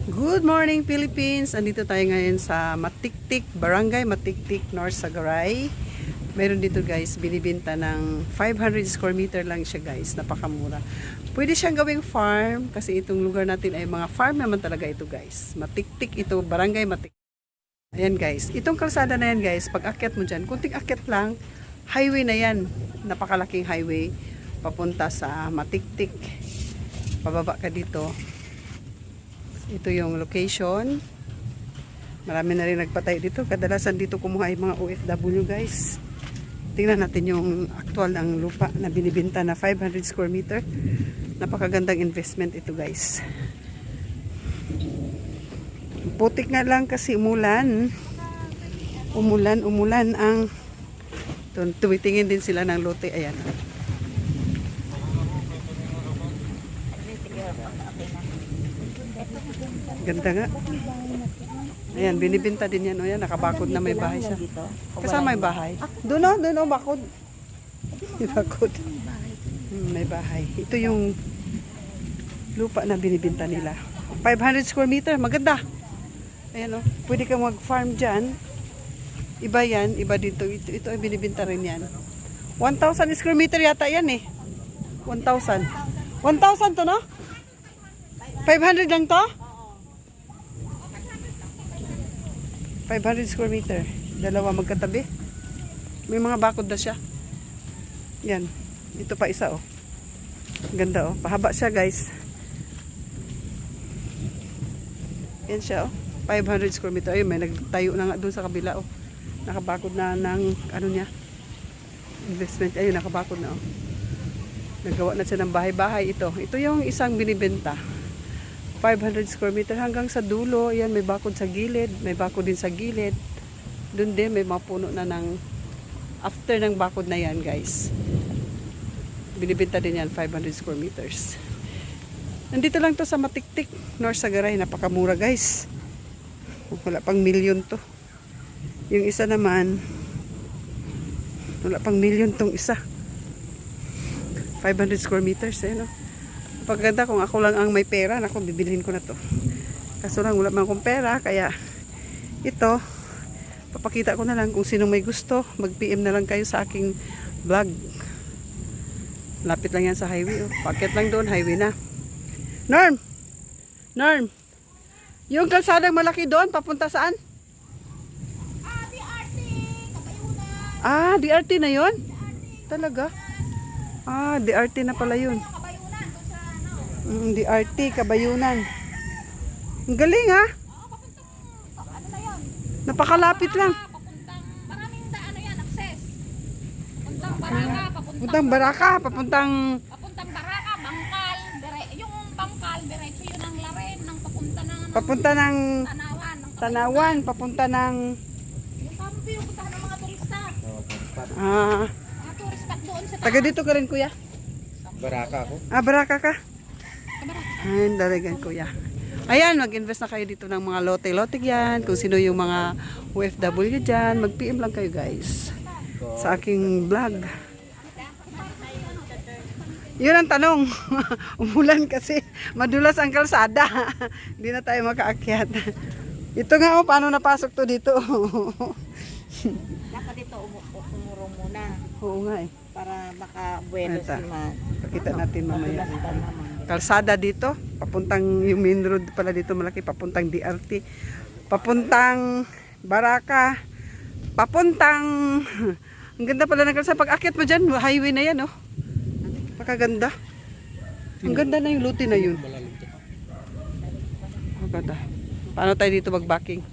Good morning Philippines! Andito tayo ngayon sa Matiktik, Barangay Matiktik, North Sagaray. Meron dito guys, binibenta ng 500 square meter lang siya guys. Napakamura. Pwede siyang gawing farm kasi itong lugar natin ay mga farm naman talaga ito guys. Matiktik ito, Barangay Matiktik. Ayan guys, itong kalsada na yan guys, pag akyat mo dyan, kunting akyat lang, highway na yan. Napakalaking highway papunta sa Matiktik. Pababa ka dito. Ito yung location. Marami na rin nagpatay dito. Kadalasan dito kumuha yung mga OFW guys. Tingnan natin yung actual ng lupa na binibenta na 500 square meter. Napakagandang investment ito guys. Putik nga lang kasi umulan. Umulan ang tumitingin din sila ng lote. Ayan. Ganda nga. Ayan, binibenta din yan. O yan, nakabakod na may bahay siya. Kasama may bahay. Doon o, bakod. May bakod. May bahay. Ito yung lupa na binibenta nila. 500 square meter, maganda. Ayan o, pwede ka mag-farm dyan. Iba yan, iba dito. Ito ay binibenta rin yan. 1,000 square meter yata yan eh. 1,000. 1,000 to no? 500 lang to? 500 square meter. Dalawa magkatabi. May mga bakod na siya. Yan. Ito pa isa oh. Ganda oh. Pahaba siya guys. Yan siya oh. 500 square meter. Ayun, may nagtayo na nga doon sa kabila oh. Nakabakod na ng ano niya. Investment. Ayun, nakabakod na oh. Nagawa na siya ng bahay-bahay ito. Ito yung isang binibenta. 500 square meter hanggang sa dulo. Ayan, may bakod sa gilid. May bakod din sa gilid. Doon din may mga puno na ng after ng bakod na yan guys. Binibenta din yan 500 square meters. Nandito lang to sa Matiktik, North Sagaray. Napakamura guys. Wala pang milyon to. Yung isa naman wala pang milyon tong isa. 500 square meters eh no. Pagkanda kung ako lang ang may pera, naku, bibilhin ko na to. Kaso lang, wala man akong pera, kaya ito, papakita ko na lang kung sino may gusto. Mag-PM na lang kayo sa aking vlog. Lapit lang yan sa highway. Oh. Paket lang doon, highway na. Norm! Norm! Yung kalsadang malaki doon, papunta saan? DRT, Kabayunan. DRT na yon? Talaga? DRT na pala yun. DRT, Kabayunan. Ang galing ha? Ano na yun? Napakalapit lang. Maraming ano yan, access. Puntang Baraka, Puntang Baraka, papuntang Baraka, Bangkal, yung Bangkal, diretso yun ang Laren, ng papunta ng papunta ng Tanawan, papunta ng yung kampi, yung punta ng mga turista. Mga turista doon sa taga dito ka rin kuya? Baraka ako. Baraka ka? Ayun, dalagan kuya. Ayan, mag-invest na kayo dito ng mga lote-lote yan. Kung sino yung mga OFW dyan, mag-PM lang kayo guys. Sa aking vlog. Yun ang tanong. Umulan kasi. Madulas ang kalsada. Hindi na tayo makaakyat. Ito nga oh, paano napasok to dito? Dapat dito umurong muna Oo nga eh. para makabuelo Ito. si Man. Pakita natin mamaya. Kalsada dito, papuntang yung main road pala dito malaki, papuntang DRT, papuntang Baraka, papuntang ang ganda pala ng kalsada. Pag akyat mo dyan, highway na yan oh. Pakaganda. Ang ganda na yung lote na yun. Ang ganda. Paano tayo dito mag-backing?